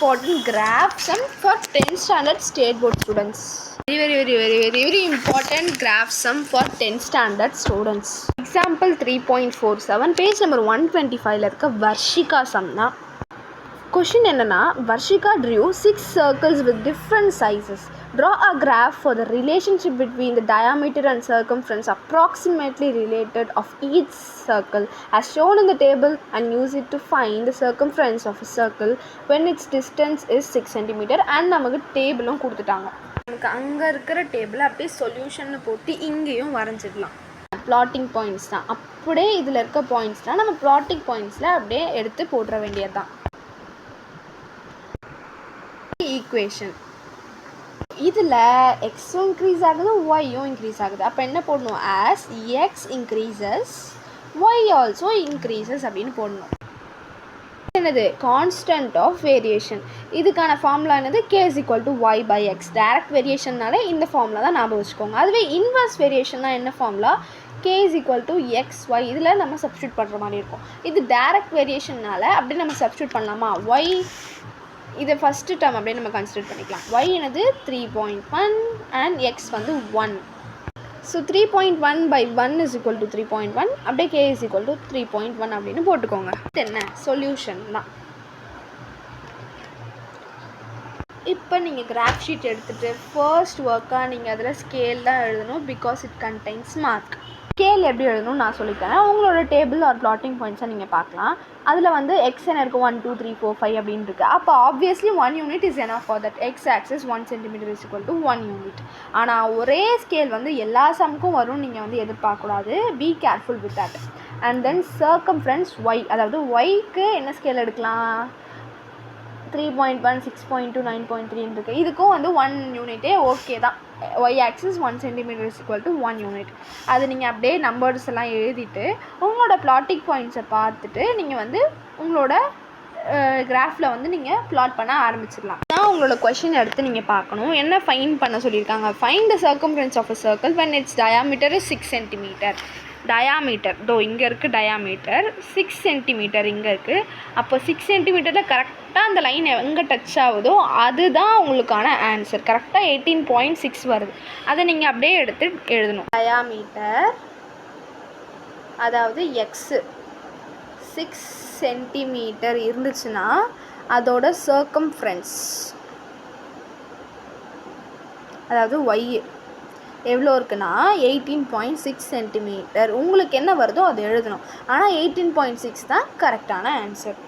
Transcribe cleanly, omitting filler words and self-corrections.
important graph sum for 10th standard state board students. Very important graph sum for 10th standard students. Example 3.47 page number 125 இருக்க Varshika sum தான். Question என்னன்னா, Varshika drew 6 circles with different sizes. Draw a graph for the relationship between the diameter and circumference approximately related of each circle as shown in the table and use it to find the circumference of a circle when its distance is 6 cm. and நமக்கு டேபிளும் கொடுத்துட்டாங்க. நமக்கு அங்கே இருக்கிற table அப்படியே solution போட்டு இங்கேயும் வரைஞ்சிடலாம். Blotting points தான், அப்படியே இதில் இருக்க பாயிண்ட்ஸ் தான் நம்ம பிளாட்டிங் பாயிண்ட்ஸில் அப்படியே எடுத்து போட்டுற வேண்டியது தான். ஈக்குவேஷன் இதில் எக்ஸும் இன்க்ரீஸ் ஆகுது, ஒய்யும் இன்க்ரீஸ் ஆகுது. அப்போ என்ன போடணும்? As X increases Y also increases அப்படின்னு போடணும். என்னது? Constant of variation. இதுக்கான ஃபார்முலா என்னது? k is equal to y by x. Direct வேரியேஷன்னாலே இந்த ஃபார்முலா தான் ஞாபகம் வச்சுக்கோங்க. அதுவே இன்வர்ஸ் வேரியேஷன் தான் என்ன formula? k is equal to x y. இதில் நம்ம சப்ஸ்டியூட் பண்ணுற மாதிரி இருக்கும். இது டைரக்ட் வேரியேஷன்னால் அப்படி நம்ம சப்ஸ்டியூட் பண்ணலாமா? y இதை ஃபஸ்ட்டு டேர்ம் அப்படியே நம்ம கன்சிடர் பண்ணிக்கலாம். y என்னது? 3.1 and x வந்து 1. So 3.1 by 1 is equal to 3.1. அப்படியே k is equal to 3.1 அப்படின்னு போட்டுக்கோங்க. என்ன? சொல்யூஷன் தான். இப்போ நீங்கள் கிராஃப் ஷீட் எடுத்துகிட்டு ஃபர்ஸ்ட் ஒர்க்காக நீங்கள் அதில் ஸ்கேல் தான் எழுதணும். Because it contains mark. Scale எப்படி எழுதணும்னு நான் சொல்லித்தரேன். உங்களோட டேபிள் ஆர் பிளாட்டிங் பாயிண்ட்ஸை நீங்கள் பார்க்கலாம். அதில் வந்து எக்ஸ் என்ன இருக்குது? 1 2 3 4 5 அப்படின்னு இருக்குது. அப்போ obviously 1 unit is enough for that. X axis 1 cm is equal to 1 unit. ஆனால் ஒரே ஸ்கேல் வந்து எல்லா சம்க்கும் வரும் நீங்கள் வந்து எதிர்பார்க்கக்கூடாது. Be careful with that. And then circumference Y, அதாவது ஒய்க்கு என்ன ஸ்கேல் எடுக்கலாம்? 3.1 6.2 9.3 இருக்குது. இதுக்கும் வந்து 1 யூனிட்டே ஓகே தான். Y axis 1 cm is equal to 1 unit. அது நீங்கள் அப்படியே நம்பர்ஸ் எல்லாம் எழுதிட்டு உங்களோட பிளாட்டிங் பாயிண்ட்ஸை பார்த்துட்டு நீங்கள் வந்து உங்களோட கிராஃபில் வந்து நீங்கள் பிளாட் பண்ண ஆரம்பிச்சிடலாம். தான் உங்களோட கொஷின் எடுத்து நீங்கள் பார்க்கணும். என்ன ஃபைண்ட் பண்ண சொல்லியிருக்காங்க? Find the circumference of a circle when its diameter is 6 cm. Diameter தோ இங்கே இருக்குது, டயாமீட்டர் 6 cm இங்கே இருக்குது. அப்போ 6 cm கரெக்டாக அந்த லைன் எங்கே டச் ஆகுதோ அதுதான் உங்களுக்கான ஆன்சர். கரெக்டாக 18.6 வருது. அதை நீங்கள் அப்படியே எடுத்து எழுதணும். டயாமீட்டர் அதாவது எக்ஸு 6 cm இருந்துச்சுன்னா அதோட சர்க்கம்ஃபரன்ஸ் அதாவது ஒய் எவ்வளோ இருக்குன்னா 18.6 cm. உங்களுக்கு என்ன வருதோ அதை எழுதணும். ஆனால் 18.6 தான் கரெக்டான ஆன்சர்.